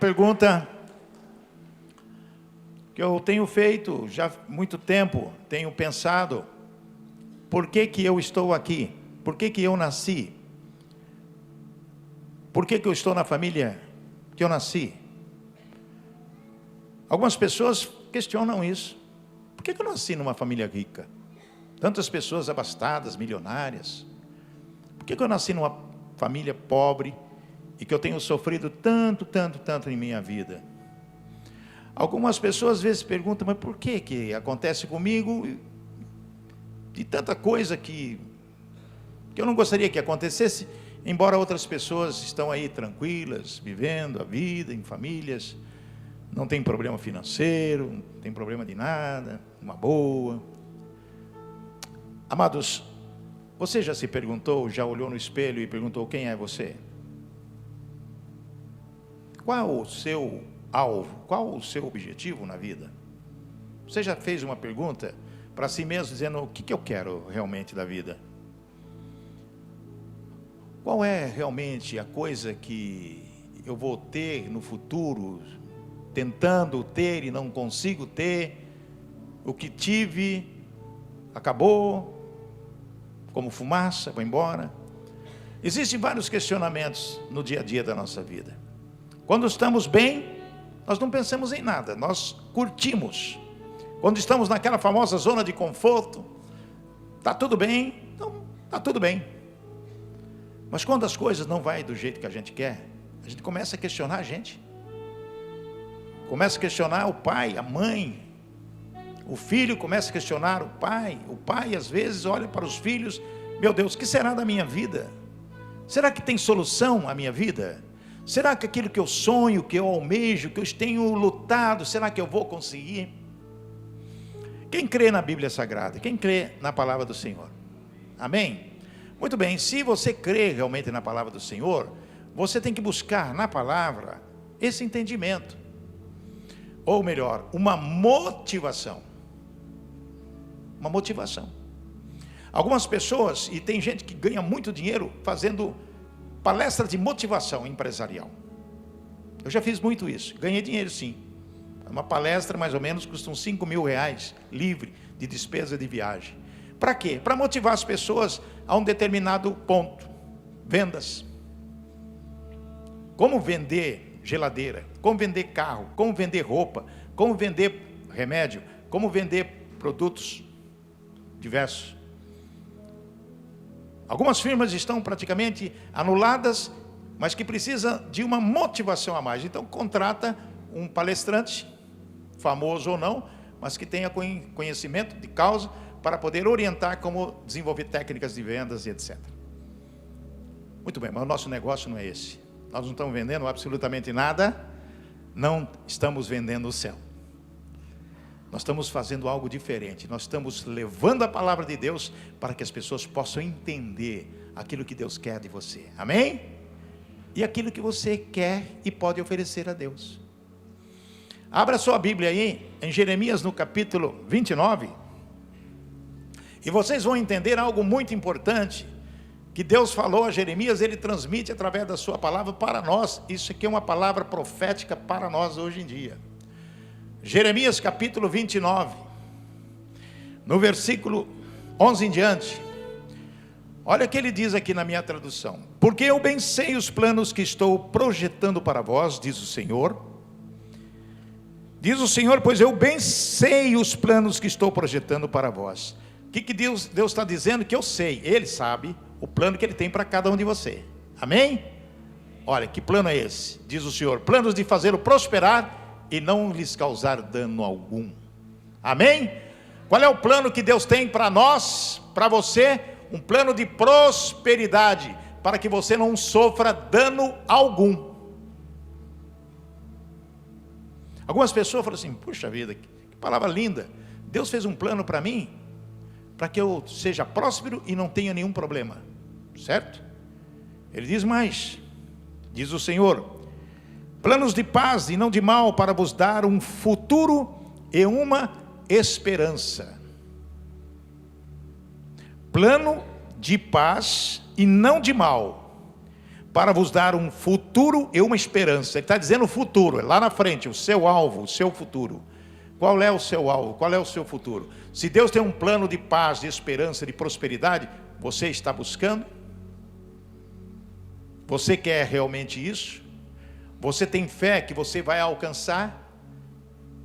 pergunta que eu tenho feito já há muito tempo, tenho pensado: por que que eu estou aqui? Por que que eu nasci? Por que que eu estou na família que eu nasci? Algumas pessoas questionam isso. Por que que eu nasci numa família rica? Tantas pessoas abastadas, milionárias. Por que que eu nasci numa família pobre e que eu tenho sofrido tanto em minha vida? Algumas pessoas às vezes perguntam: mas por que que acontece comigo de tanta coisa que eu não gostaria que acontecesse, embora outras pessoas estão aí tranquilas, vivendo a vida em famílias, não tem problema financeiro, não tem problema de nada, uma boa. Amados, você já se perguntou, já olhou no espelho e perguntou: quem é você? Qual o seu alvo? Qual o seu objetivo na vida? Você já fez uma pergunta para si mesmo, dizendo: o que eu quero realmente da vida? Qual é realmente a coisa que eu vou ter no futuro, tentando ter e não consigo ter? O que tive acabou como fumaça, vai embora. Existem vários questionamentos no dia a dia da nossa vida. Quando estamos bem, nós não pensamos em nada, nós curtimos. Quando estamos naquela famosa zona de conforto, está tudo bem, então está tudo bem. Mas quando as coisas não vão do jeito que a gente quer, a gente começa a questionar a gente. Começa a questionar o pai, a mãe. O filho começa a questionar o pai. O pai às vezes olha para os filhos: meu Deus, o que será da minha vida? Será que tem solução a minha vida? Será que aquilo que eu sonho, que eu almejo, que eu tenho lutado, será que eu vou conseguir? Quem crê na Bíblia Sagrada? Quem crê na palavra do Senhor? Amém? Muito bem, se você crê realmente na palavra do Senhor, você tem que buscar na palavra esse entendimento. Ou melhor, uma motivação. Uma motivação. Algumas pessoas, e tem gente que ganha muito dinheiro fazendo palestra de motivação empresarial. Eu já fiz muito isso, ganhei dinheiro sim. Uma palestra mais ou menos custa uns 5 mil reais, livre de despesa de viagem. Para quê? Para motivar as pessoas a um determinado ponto. Vendas. Como vender geladeira, como vender carro, como vender roupa, como vender remédio, como vender produtos diversos. Algumas firmas estão praticamente anuladas, mas que precisa de uma motivação a mais. Então contrata um palestrante, famoso ou não, mas que tenha conhecimento de causa, para poder orientar como desenvolver técnicas de vendas e etc. Muito bem, mas o nosso negócio não é esse. Nós não estamos vendendo absolutamente nada, não estamos vendendo o céu. Nós estamos fazendo algo diferente, nós estamos levando a palavra de Deus para que as pessoas possam entender aquilo que Deus quer de você, amém? E aquilo que você quer e pode oferecer a Deus. Abra sua Bíblia aí, em Jeremias no capítulo 29, e vocês vão entender algo muito importante, que Deus falou a Jeremias, Ele transmite através da sua palavra para nós. Isso aqui é uma palavra profética para nós hoje em dia. Jeremias capítulo 29, no versículo 11 em diante, olha o que ele diz aqui na minha tradução: porque eu bem sei os planos que estou projetando para vós, diz o Senhor, pois eu bem sei os planos que estou projetando para vós. O que Deus está dizendo? Que eu sei, Ele sabe o plano que Ele tem para cada um de você, amém? Olha, que plano é esse? Diz o Senhor: planos de fazê-lo prosperar e não lhes causar dano algum, amém? Qual é o plano que Deus tem para nós, para você? Um plano de prosperidade, para que você não sofra dano algum. Algumas pessoas falam assim: puxa vida, que palavra linda, Deus fez um plano para mim, para que eu seja próspero e não tenha nenhum problema, certo? Ele diz mais, diz o Senhor: planos de paz e não de mal, para vos dar um futuro e uma esperança. Plano de paz e não de mal, para vos dar um futuro e uma esperança. Ele está dizendo o futuro, é lá na frente, o seu alvo, o seu futuro. Qual é o seu alvo? Qual é o seu futuro? Se Deus tem um plano de paz, de esperança, de prosperidade, você está buscando? Você quer realmente isso? Você tem fé que você vai alcançar?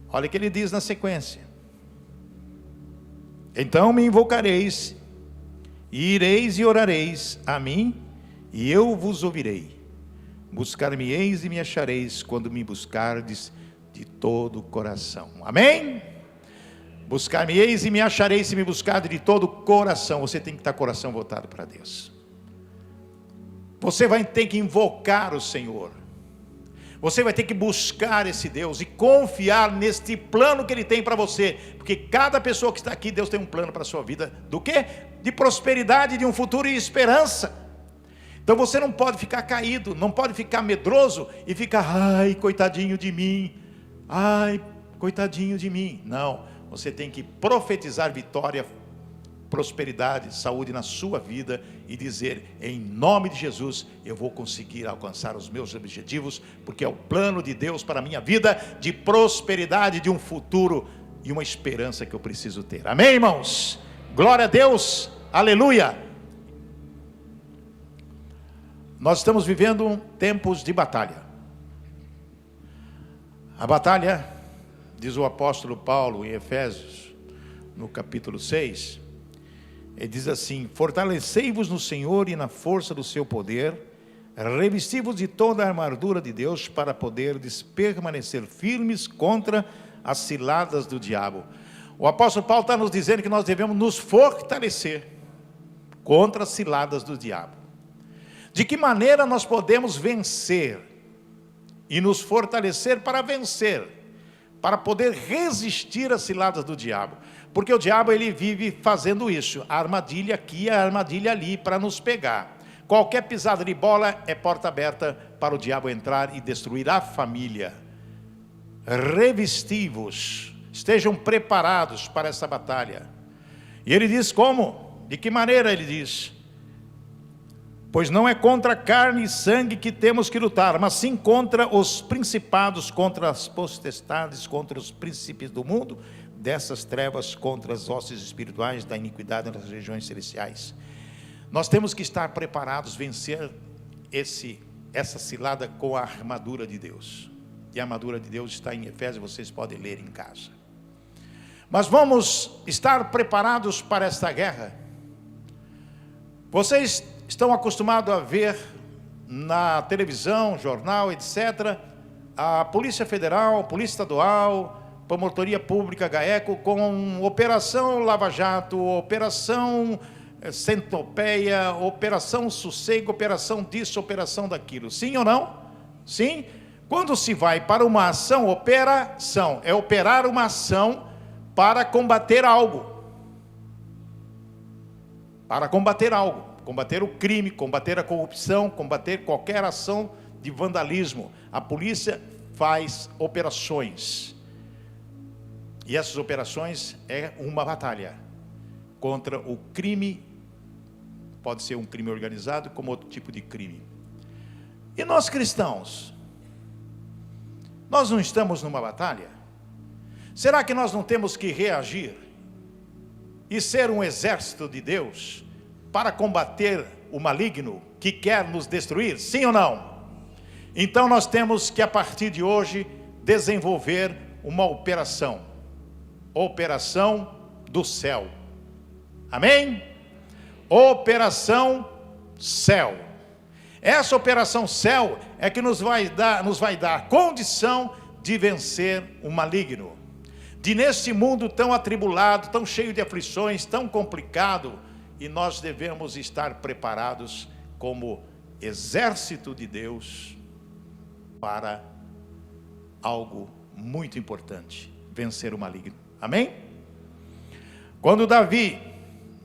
Olha o que ele diz na sequência. Então me invocareis, e ireis e orareis a mim, e eu vos ouvirei. Buscar-me-eis e me achareis, quando me buscardes de todo o coração. Amém? Buscar-me-eis e me achareis, se me buscardes de todo o coração. Você tem que estar com o coração voltado para Deus. Você vai ter que invocar o Senhor. Você vai ter que buscar esse Deus e confiar neste plano que Ele tem para você. Porque cada pessoa que está aqui, Deus tem um plano para a sua vida. Do quê? De prosperidade, de um futuro e esperança. Então você não pode ficar caído, não pode ficar medroso e ficar, ai, coitadinho de mim. Ai, coitadinho de mim. Não, você tem que profetizar vitória, prosperidade, saúde na sua vida e dizer, em nome de Jesus, eu vou conseguir alcançar os meus objetivos, porque é o plano de Deus para a minha vida, de prosperidade, de um futuro e uma esperança que eu preciso ter. Amém, irmãos? Glória a Deus, aleluia. Nós estamos vivendo tempos de batalha. A batalha, diz o apóstolo Paulo em Efésios, no capítulo 6, ele diz assim, fortalecei-vos no Senhor e na força do seu poder, revesti-vos de toda a armadura de Deus, para poderdes permanecer firmes contra as ciladas do diabo. O apóstolo Paulo está nos dizendo que nós devemos nos fortalecer contra as ciladas do diabo. De que maneira nós podemos vencer e nos fortalecer para vencer, para poder resistir às ciladas do diabo? Porque o diabo, ele vive fazendo isso, a armadilha aqui, a armadilha ali, para nos pegar. Qualquer pisada de bola é porta aberta para o diabo entrar e destruir a família. Revesti-vos, estejam preparados para essa batalha. E ele diz como? De que maneira ele diz? Pois não é contra carne e sangue que temos que lutar, mas sim contra os principados, contra as potestades, contra os príncipes do mundo, dessas trevas, contra as hostes espirituais da iniquidade nas regiões celestiais. Nós temos que estar preparados, vencer essa cilada com a armadura de Deus. E a armadura de Deus está em Efésios, vocês podem ler em casa. Mas vamos estar preparados para esta guerra. Vocês estão acostumados a ver na televisão, jornal, etc., a Polícia Federal, Polícia Estadual, Promotoria Pública, GAECO, com Operação Lava Jato, Operação Centopeia, Operação Sossego, Operação disso, Operação daquilo. Sim ou não? Sim? Quando se vai para uma ação, operação, é operar uma ação para combater algo. Para combater algo. Combater o crime, combater a corrupção, combater qualquer ação de vandalismo. A polícia faz operações. E essas operações é uma batalha contra o crime, pode ser um crime organizado, como outro tipo de crime. E nós cristãos, nós não estamos numa batalha? Será que nós não temos que reagir e ser um exército de Deus para combater o maligno que quer nos destruir? Sim ou não? Então nós temos que, a partir de hoje, desenvolver uma operação do céu. Amém? Operação céu. Essa operação céu é que nos vai dar condição de vencer o maligno. De neste mundo tão atribulado, tão cheio de aflições, tão complicado, e nós devemos estar preparados como exército de Deus para algo muito importante, vencer o maligno. Amém? Quando Davi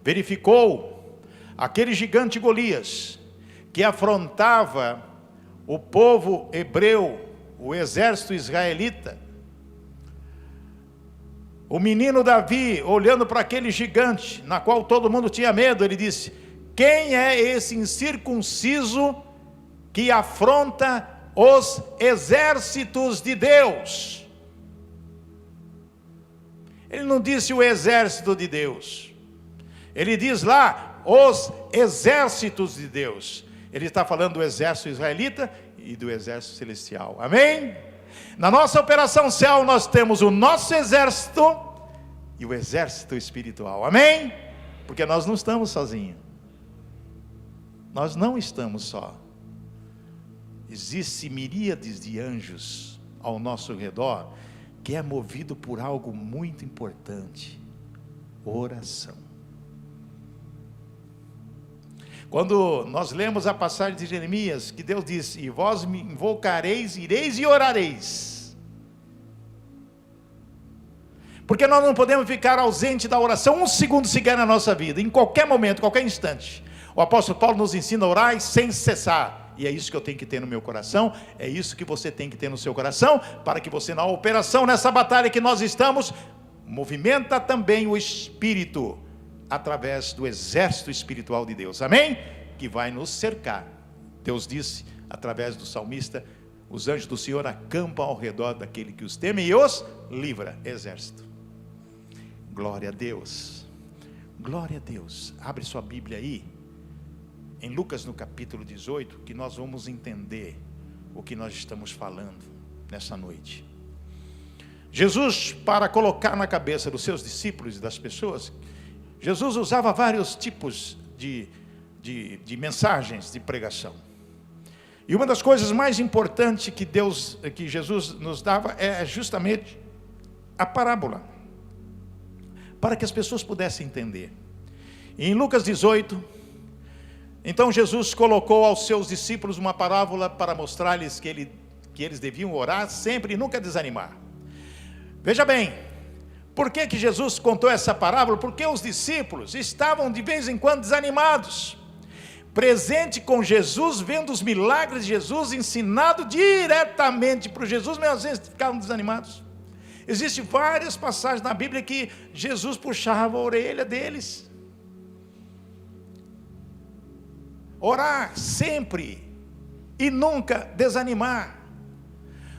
verificou aquele gigante Golias, que afrontava o povo hebreu, o exército israelita, o menino Davi, olhando para aquele gigante, na qual todo mundo tinha medo, ele disse: quem é esse incircunciso que afronta os exércitos de Deus. Ele não disse o exército de Deus, ele diz lá os exércitos de Deus. Ele está falando do exército israelita e do exército celestial, amém? Na nossa operação céu nós temos o nosso exército e o exército espiritual, amém? Porque nós não estamos sozinhos, nós não estamos só. Existem miríades de anjos ao nosso redor, que é movido por algo muito importante: oração. Quando nós lemos a passagem de Jeremias, que Deus disse: e vós me invocareis, ireis e orareis. Porque nós não podemos ficar ausente da oração um segundo sequer na nossa vida, em qualquer momento, qualquer instante. O apóstolo Paulo nos ensina a orar sem cessar, e é isso que eu tenho que ter no meu coração, é isso que você tem que ter no seu coração, para que você, na operação, nessa batalha que nós estamos, movimenta também o Espírito, através do exército espiritual de Deus, amém? Que vai nos cercar. Deus disse, através do salmista: os anjos do Senhor acampam ao redor daquele que os teme e os livra. Exército. Glória a Deus, glória a Deus. Abre sua Bíblia aí, em Lucas no capítulo 18, que nós vamos entender o que nós estamos falando nessa noite. Jesus, para colocar na cabeça dos seus discípulos e das pessoas, Jesus usava vários tipos de mensagens de pregação. E uma das coisas mais importantes que Jesus nos dava é justamente a parábola, para que as pessoas pudessem entender. E em Lucas 18, então Jesus colocou aos seus discípulos uma parábola para mostrar-lhes que eles deviam orar sempre e nunca desanimar. Veja bem, por que Jesus contou essa parábola? Porque os discípulos estavam de vez em quando desanimados, presente com Jesus, vendo os milagres de Jesus, ensinado diretamente por Jesus, mas às vezes ficavam desanimados. Existem várias passagens na Bíblia que Jesus puxava a orelha deles. Orar sempre e nunca desanimar.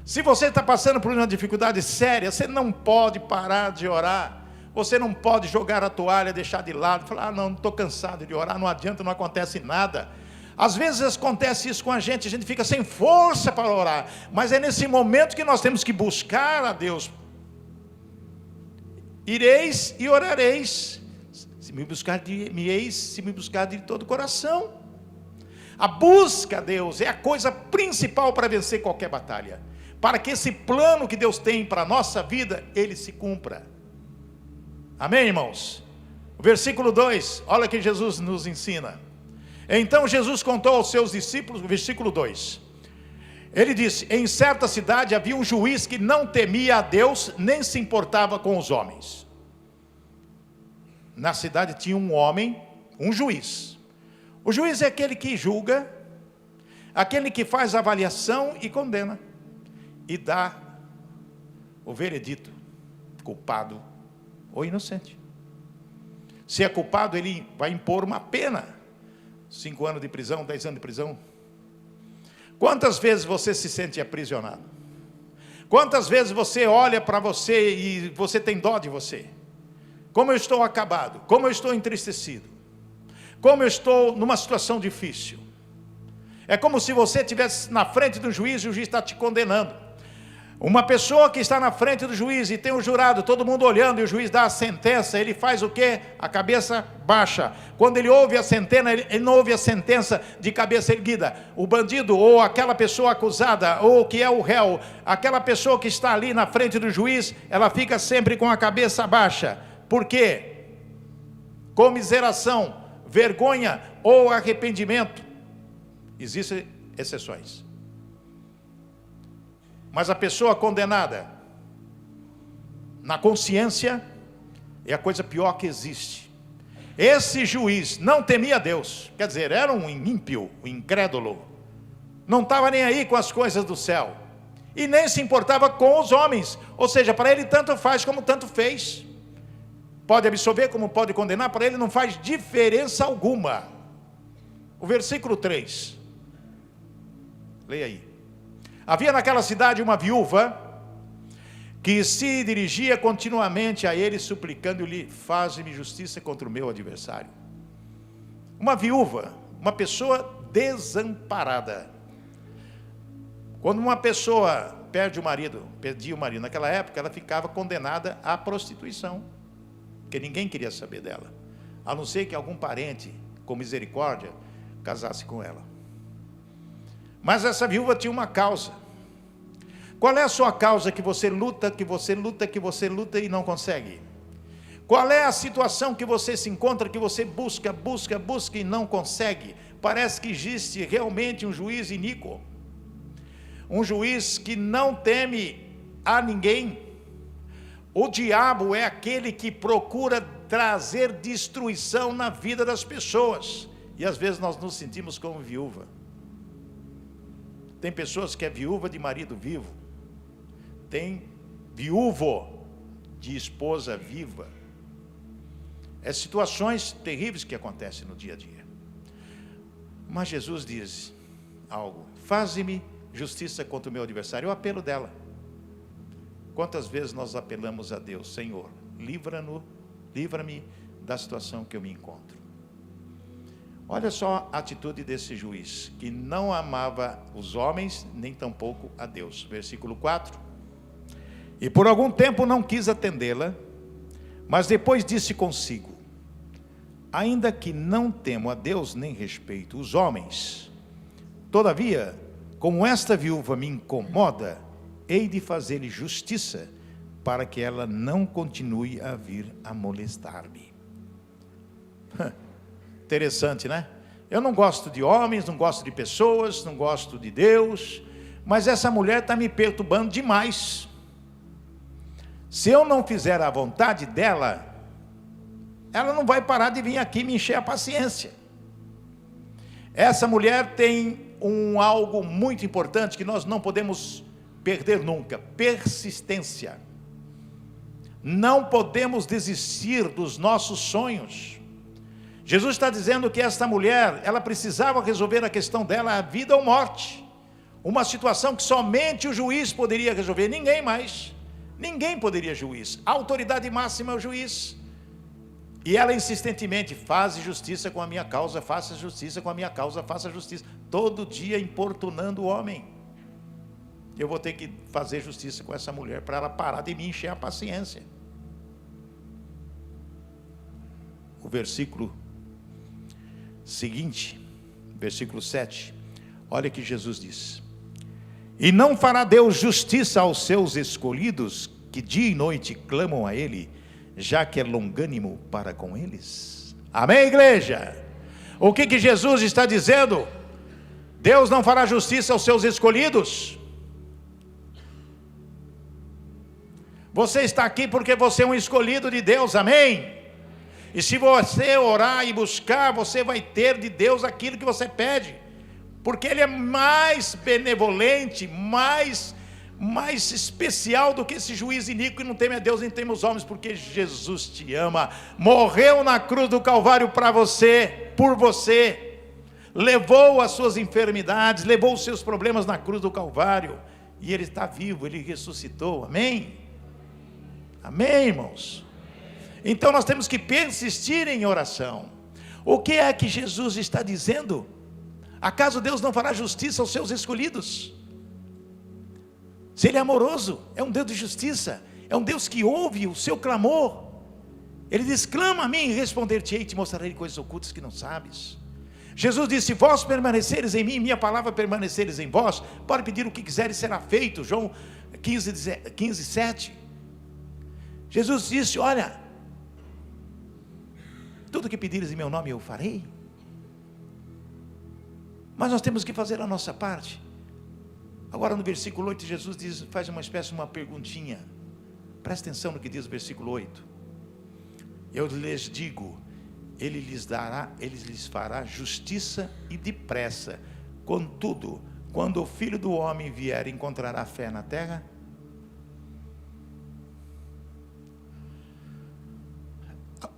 Se você está passando por uma dificuldade séria, você não pode parar de orar. Você não pode jogar a toalha, deixar de lado, falar: não estou cansado de orar, não adianta, não acontece nada. Às vezes acontece isso com a gente fica sem força para orar, mas é nesse momento que nós temos que buscar a Deus. Ireis e orareis, se me buscar de todo o coração. A busca a Deus é a coisa principal para vencer qualquer batalha, para que esse plano que Deus tem para a nossa vida, ele se cumpra. Amém, irmãos? O versículo 2, olha que Jesus nos ensina. Então Jesus contou aos seus discípulos, versículo 2, ele disse: em certa cidade havia um juiz que não temia a Deus, nem se importava com os homens. Na cidade tinha um homem, um juiz. O juiz é aquele que julga, aquele que faz a avaliação e condena, e dá o veredito, culpado ou inocente. Se é culpado, ele vai impor uma pena, 5 anos de prisão, 10 anos de prisão. Quantas vezes você se sente aprisionado? Quantas vezes você olha para você e você tem dó de você? Como eu estou acabado, como eu estou entristecido, como eu estou numa situação difícil. É como se você estivesse na frente do juiz e o juiz está te condenando. Uma pessoa que está na frente do juiz e tem um jurado, todo mundo olhando, e o juiz dá a sentença, ele faz o quê? A cabeça baixa. Quando ele ouve a sentença, ele não ouve a sentença de cabeça erguida. O bandido, ou aquela pessoa acusada, ou que é o réu, aquela pessoa que está ali na frente do juiz, ela fica sempre com a cabeça baixa. Por quê? Comiseração, vergonha ou arrependimento. Existem exceções. Mas a pessoa condenada, na consciência, é a coisa pior que existe. Esse juiz não temia Deus, quer dizer, era um ímpio, um incrédulo, não estava nem aí com as coisas do céu, e nem se importava com os homens, ou seja, para ele tanto faz como tanto fez, pode absolver como pode condenar, para ele não faz diferença alguma. O versículo 3, Leia aí. Havia naquela cidade uma viúva que se dirigia continuamente a ele, suplicando-lhe: faze-me justiça contra o meu adversário. Uma viúva, uma pessoa desamparada. Quando uma pessoa perdia o marido, naquela época ela ficava condenada à prostituição, porque ninguém queria saber dela, a não ser que algum parente, com misericórdia, casasse com ela. Mas essa viúva tinha uma causa. Qual é a sua causa que você luta, que você luta, que você luta e não consegue? Qual é a situação que você se encontra, que você busca e não consegue? Parece que existe realmente um juiz iníquo, um juiz que não teme a ninguém. O diabo é aquele que procura trazer destruição na vida das pessoas, e às vezes nós nos sentimos como viúva. Tem pessoas que é viúva de marido vivo, tem viúvo de esposa viva. É situações terríveis que acontecem no dia a dia. Mas Jesus diz algo: faze-me justiça contra o meu adversário. É o apelo dela. Quantas vezes nós apelamos a Deus: Senhor, livra-me da situação que eu me encontro. Olha só a atitude desse juiz, que não amava os homens, nem tampouco a Deus. Versículo 4. E por algum tempo não quis atendê-la, mas depois disse consigo: ainda que não temo a Deus, nem respeito os homens, todavia, como esta viúva me incomoda, hei de fazer-lhe justiça, para que ela não continue a vir a molestar-me. Interessante, né? Eu não gosto de homens, não gosto de pessoas, não gosto de Deus, mas essa mulher está me perturbando demais. Se eu não fizer a vontade dela, ela não vai parar de vir aqui me encher a paciência. Essa mulher tem algo muito importante que nós não podemos perder nunca: persistência. Não podemos desistir dos nossos sonhos. Jesus está dizendo que esta mulher, ela precisava resolver a questão dela, a vida ou morte. Uma situação que somente o juiz poderia resolver, ninguém mais. Ninguém poderia juiz. A autoridade máxima é o juiz. E ela insistentemente: faça justiça com a minha causa, faça justiça com a minha causa, faça justiça. Todo dia importunando o homem. Eu vou ter que fazer justiça com essa mulher para ela parar de me encher a paciência. O versículo seguinte, versículo 7, olha que Jesus diz: e não fará Deus justiça aos seus escolhidos, que dia e noite clamam a Ele, já que é longânimo para com eles? Amém, igreja? O que Jesus está dizendo? Deus não fará justiça aos seus escolhidos. Você está aqui porque você é um escolhido de Deus, amém? E se você orar e buscar, você vai ter de Deus aquilo que você pede, porque Ele é mais benevolente, mais especial do que esse juiz iníquo que não teme a Deus nem teme os homens, porque Jesus te ama, morreu na cruz do Calvário para você, por você, levou as suas enfermidades, levou os seus problemas na cruz do Calvário, e Ele está vivo, Ele ressuscitou, amém? Amém, irmãos? Então nós temos que persistir em oração. O que é que Jesus está dizendo? Acaso Deus não fará justiça aos seus escolhidos? Se Ele é amoroso, é um Deus de justiça, é um Deus que ouve o seu clamor. Ele diz: clama a mim e responder-te-ei, te mostrarei coisas ocultas que não sabes. Jesus disse: se vós permaneceres em mim, minha palavra permaneceres em vós, pode pedir o que quiseres, será feito. João 15, 7. Jesus disse: olha, tudo que pedires em meu nome eu farei. Mas nós temos que fazer a nossa parte. Agora no versículo 8, Jesus diz, faz uma espécie de uma perguntinha. Presta atenção no que diz o versículo 8. Eu lhes digo, Ele lhes fará justiça e depressa. Contudo, quando o Filho do Homem vier, encontrará fé na terra?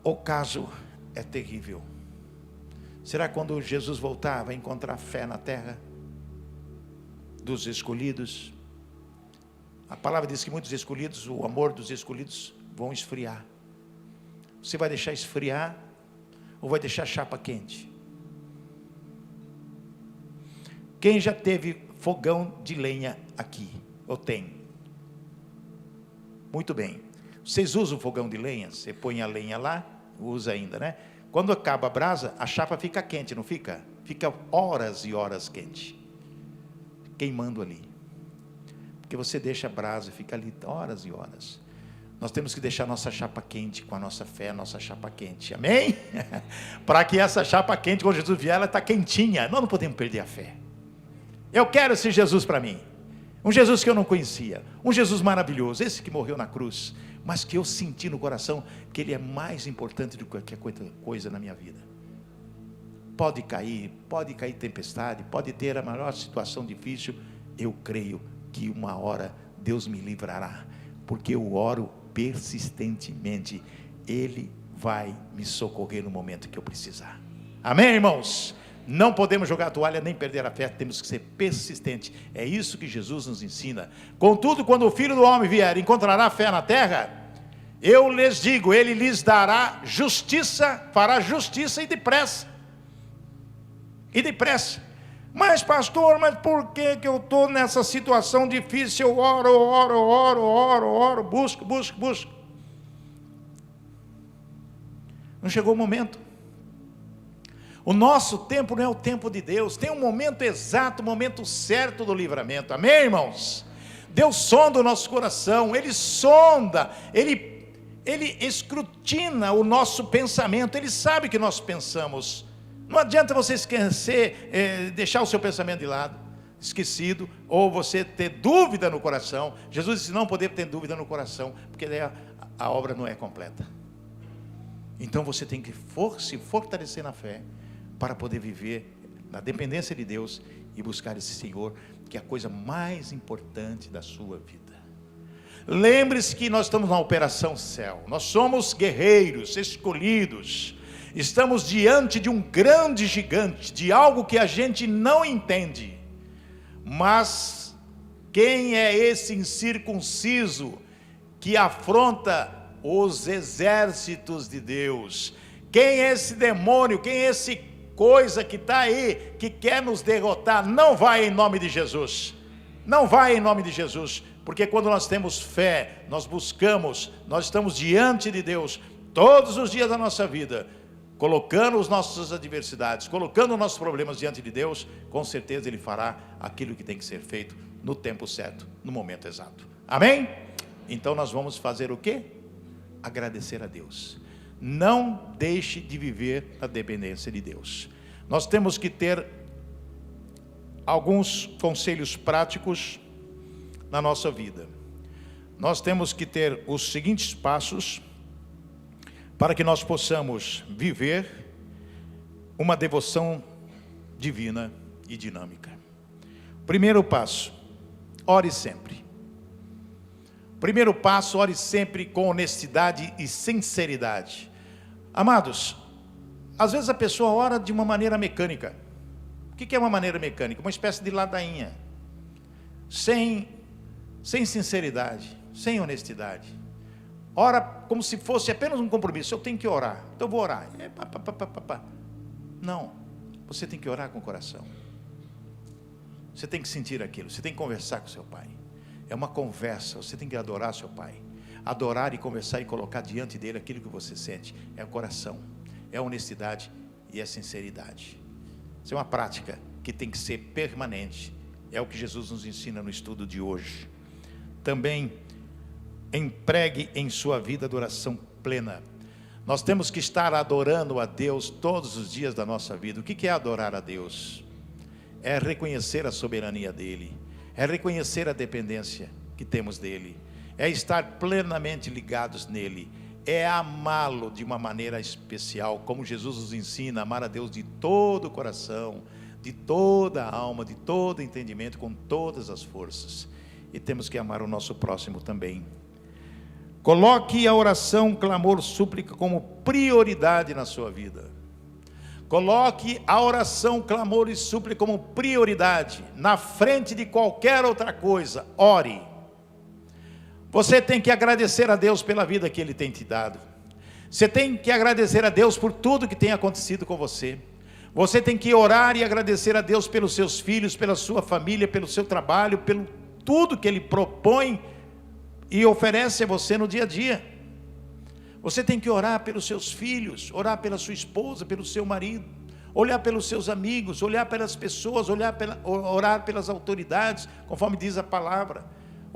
O caso é terrível. Será que quando Jesus voltar vai encontrar fé na terra? dos escolhidos. A palavra diz que muitos escolhidos, o amor dos escolhidos vão esfriar. Você vai deixar esfriar ou vai deixar a chapa quente? Quem já teve fogão de lenha aqui? Ou tem? Muito bem. Vocês usam o fogão de lenha? Você põe a lenha lá, usa ainda, né? Quando acaba a brasa, a chapa fica quente, não fica? Fica horas e horas quente, queimando ali. Porque você deixa a brasa, fica ali horas e horas. Nós temos que deixar nossa chapa quente, com a nossa fé, nossa chapa quente, amém? Para que essa chapa quente, quando Jesus vier, ela está quentinha. Nós não podemos perder a fé. Eu quero esse Jesus para mim, um Jesus que eu não conhecia, um Jesus maravilhoso, esse que morreu na cruz, mas que eu senti no coração que Ele é mais importante do que qualquer coisa na minha vida. Pode cair tempestade, pode ter a maior situação difícil, eu creio que uma hora Deus me livrará, porque eu oro persistentemente, Ele vai me socorrer no momento que eu precisar. Amém, irmãos? Não podemos jogar a toalha nem perder a fé, temos que ser persistentes. É isso que Jesus nos ensina. Contudo, quando o Filho do Homem vier, encontrará fé na terra? Eu lhes digo, Ele lhes dará justiça, fará justiça e depressa. E depressa. Mas pastor, mas por que eu estou nessa situação difícil? Eu oro, busco. Não chegou o momento. O nosso tempo não é o tempo de Deus. Tem um momento exato, um momento certo do livramento. Amém, irmãos? Deus sonda o nosso coração. Ele sonda, Ele escrutina o nosso pensamento. Ele sabe o que nós pensamos. Não adianta você esquecer, deixar o seu pensamento de lado, esquecido, ou você ter dúvida no coração. Jesus disse, não poder ter dúvida no coração, porque daí a obra não é completa. Então você tem que se fortalecer na fé, para poder viver na dependência de Deus e buscar esse Senhor, que é a coisa mais importante da sua vida. Lembre-se que nós estamos na operação céu, nós somos guerreiros, escolhidos, estamos diante de um grande gigante, de algo que a gente não entende, mas quem é esse incircunciso que afronta os exércitos de Deus? Quem é esse demônio? Quem é esse coisa que está aí, que quer nos derrotar? Não vai em nome de Jesus, não vai em nome de Jesus, porque quando nós temos fé, nós buscamos, nós estamos diante de Deus, todos os dias da nossa vida, colocando as nossas adversidades, colocando os nossos problemas diante de Deus, com certeza Ele fará aquilo que tem que ser feito, no tempo certo, no momento exato, amém? Então nós vamos fazer o quê? Agradecer a Deus. Não deixe de viver a dependência de Deus. Nós temos que ter alguns conselhos práticos na nossa vida. Nós temos que ter os seguintes passos para que nós possamos viver uma devoção divina e dinâmica. Primeiro passo, ore sempre. Primeiro passo, ore sempre com honestidade e sinceridade. Amados, às vezes a pessoa ora de uma maneira mecânica. O que é uma maneira mecânica? Uma espécie de ladainha, sem sinceridade, sem honestidade. Ora como se fosse apenas um compromisso. Eu tenho que orar, então eu vou orar. Não, você tem que orar com o coração. Você tem que sentir aquilo, você tem que conversar com seu pai. É uma conversa, você tem que adorar seu pai. Adorar e conversar e colocar diante dele aquilo que você sente. É o coração, é a honestidade e a sinceridade. Isso é uma prática que tem que ser permanente. É o que Jesus nos ensina no estudo de hoje. Também empregue em sua vida adoração plena. Nós temos que estar adorando a Deus todos os dias da nossa vida. O que é adorar a Deus? É reconhecer a soberania dEle, é reconhecer a dependência que temos dEle, é estar plenamente ligados nele, é amá-lo de uma maneira especial, como Jesus nos ensina, amar a Deus de todo o coração, de toda a alma, de todo o entendimento, com todas as forças. E temos que amar o nosso próximo também. Coloque a oração, clamor, súplica como prioridade na sua vida. Coloque a oração, clamor e súplica como prioridade, na frente de qualquer outra coisa. Ore. Você tem que agradecer a Deus pela vida que Ele tem te dado. Você tem que agradecer a Deus por tudo que tem acontecido com você. Você tem que orar e agradecer a Deus pelos seus filhos, pela sua família, pelo seu trabalho, pelo tudo que Ele propõe e oferece a você no dia a dia. Você tem que orar pelos seus filhos, orar pela sua esposa, pelo seu marido, olhar pelos seus amigos, olhar pelas pessoas, orar pelas autoridades, conforme diz a palavra.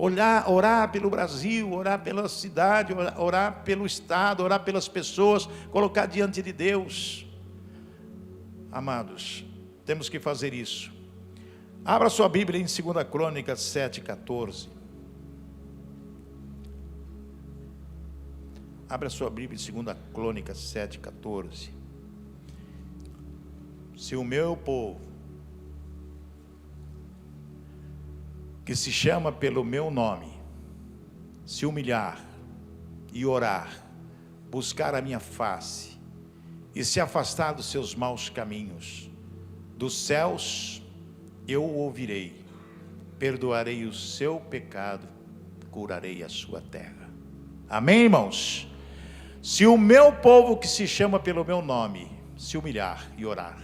Orar pelo Brasil, orar pela cidade, orar pelo estado, orar pelas pessoas, colocar diante de Deus. Amados, temos que fazer isso. Abra sua Bíblia em 2 Crônicas 7,14. Abra sua Bíblia em 2 Crônicas 7,14. Se o meu povo, que se chama pelo meu nome, se humilhar e orar, buscar a minha face e se afastar dos seus maus caminhos, dos céus eu o ouvirei, perdoarei o seu pecado, curarei a sua terra. Amém, irmãos? Se o meu povo que se chama pelo meu nome se humilhar e orar,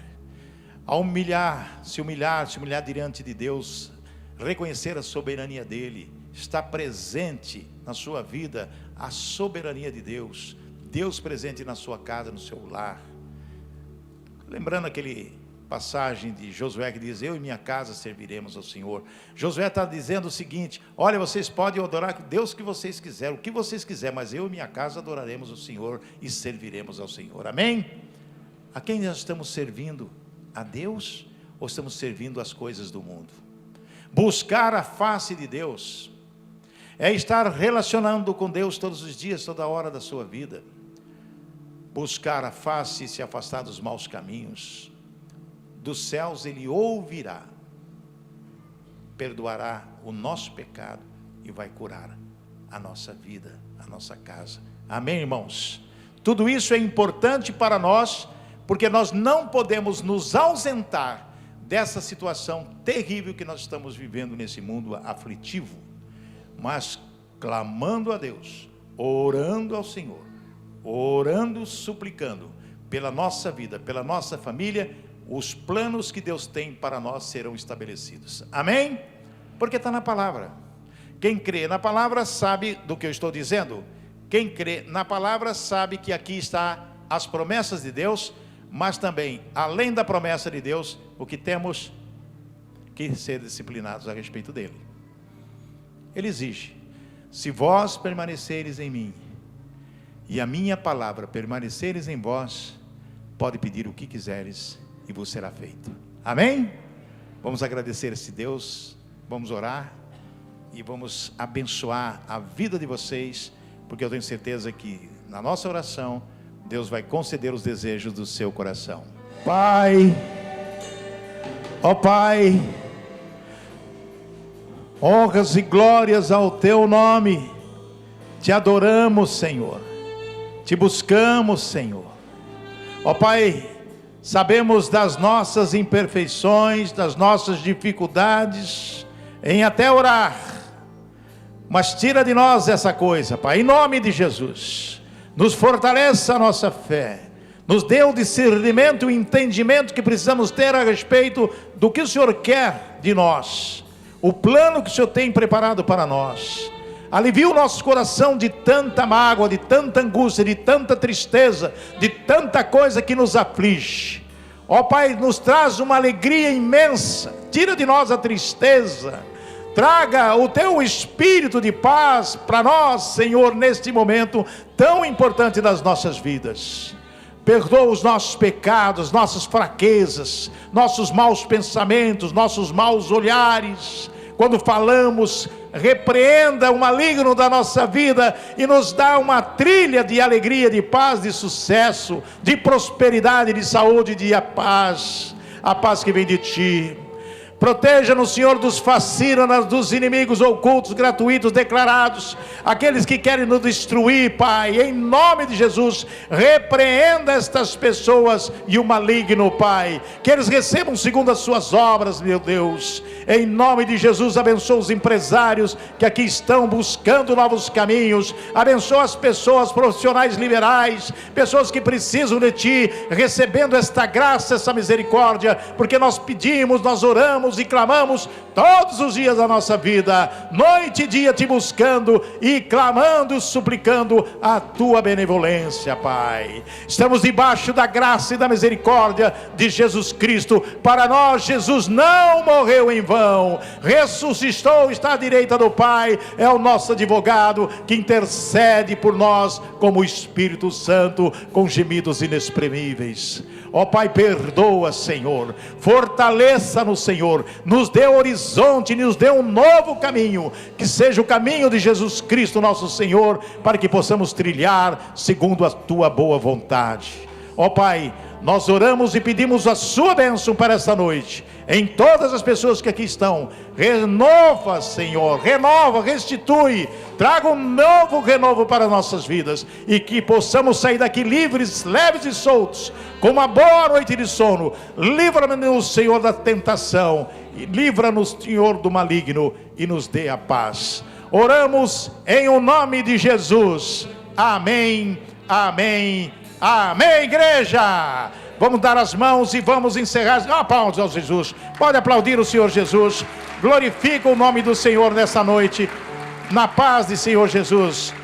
se humilhar diante de Deus, reconhecer a soberania dEle, estar presente na sua vida, a soberania de Deus, Deus presente na sua casa, no seu lar. Lembrando aquele passagem de Josué que diz: eu e minha casa serviremos ao Senhor. Josué está dizendo o seguinte: olha, vocês podem adorar Deus que vocês quiserem, o que vocês quiserem, mas eu e minha casa adoraremos o Senhor e serviremos ao Senhor. Amém? A quem nós estamos servindo? A Deus ou estamos servindo as coisas do mundo? Buscar a face de Deus é estar relacionando com Deus todos os dias, toda hora da sua vida. Buscar a face e se afastar dos maus caminhos. Dos céus Ele ouvirá, perdoará o nosso pecado e vai curar a nossa vida, a nossa casa. Amém, irmãos? Tudo isso é importante para nós, porque nós não podemos nos ausentar dessa situação terrível que nós estamos vivendo nesse mundo aflitivo, mas clamando a Deus, orando ao Senhor, orando, suplicando pela nossa vida, pela nossa família. Os planos que Deus tem para nós serão estabelecidos. Amém? Porque está na palavra. Quem crê na palavra sabe do que eu estou dizendo. Quem crê na palavra sabe que aqui está as promessas de Deus, mas também, além da promessa de Deus, o que temos que ser disciplinados a respeito dele. Ele exige: se vós permaneceres em mim e a minha palavra permaneceres em vós, pode pedir o que quiseres e vos será feito. Amém? Vamos agradecer a esse Deus, vamos orar e vamos abençoar a vida de vocês, porque eu tenho certeza que na nossa oração Deus vai conceder os desejos do seu coração. Pai, ó Pai, honras e glórias ao teu nome. Te adoramos, Senhor, te buscamos, Senhor. Ó Pai, sabemos das nossas imperfeições, das nossas dificuldades em até orar, mas tira de nós essa coisa, Pai, em nome de Jesus. Nos fortaleça a nossa fé, nos dê o discernimento e o entendimento que precisamos ter a respeito do que o Senhor quer de nós, o plano que o Senhor tem preparado para nós. Alivia o nosso coração de tanta mágoa, de tanta angústia, de tanta tristeza, de tanta coisa que nos aflige. Ó Pai, nos traz uma alegria imensa, tira de nós a tristeza, traga o teu espírito de paz para nós, Senhor, neste momento tão importante das nossas vidas. Perdoa os nossos pecados, nossas fraquezas, nossos maus pensamentos, nossos maus olhares. Quando falamos, repreenda o maligno da nossa vida e nos dá uma trilha de alegria, de paz, de sucesso, de prosperidade, de saúde, de a paz que vem de Ti. Proteja-nos, Senhor, dos fascínoras, dos inimigos ocultos, gratuitos, declarados, aqueles que querem nos destruir, Pai. Em nome de Jesus, repreenda estas pessoas e o maligno, Pai. Que eles recebam segundo as suas obras, meu Deus. Em nome de Jesus, abençoa os empresários que aqui estão buscando novos caminhos. Abençoa as pessoas profissionais liberais, pessoas que precisam de Ti, recebendo esta graça, essa misericórdia, porque nós pedimos, nós oramos e clamamos todos os dias da nossa vida, noite e dia Te buscando e clamando, suplicando a Tua benevolência, Pai. Estamos debaixo da graça e da misericórdia de Jesus Cristo. Para nós, Jesus não morreu em vão, ressuscitou, está à direita do Pai, é o nosso advogado que intercede por nós como o Espírito Santo, com gemidos inexprimíveis. Ó Pai, perdoa, Senhor, fortaleça-nos, Senhor, nos dê horizonte, nos dê um novo caminho, que seja o caminho de Jesus Cristo, nosso Senhor, para que possamos trilhar segundo a Tua boa vontade. Ó Pai, nós oramos e pedimos a Sua bênção para esta noite, em todas as pessoas que aqui estão. Renova, Senhor, renova, restitui, traga um novo renovo para nossas vidas, e que possamos sair daqui livres, leves e soltos, com uma boa noite de sono. Livra-nos, Senhor, da tentação, e livra-nos, Senhor, do maligno, e nos dê a paz. Oramos em o nome de Jesus. Amém, amém, amém, igreja. Vamos dar as mãos e vamos encerrar. Aplausos ao Jesus. Pode aplaudir o Senhor Jesus. Glorifica o nome do Senhor nessa noite, na paz de Senhor Jesus.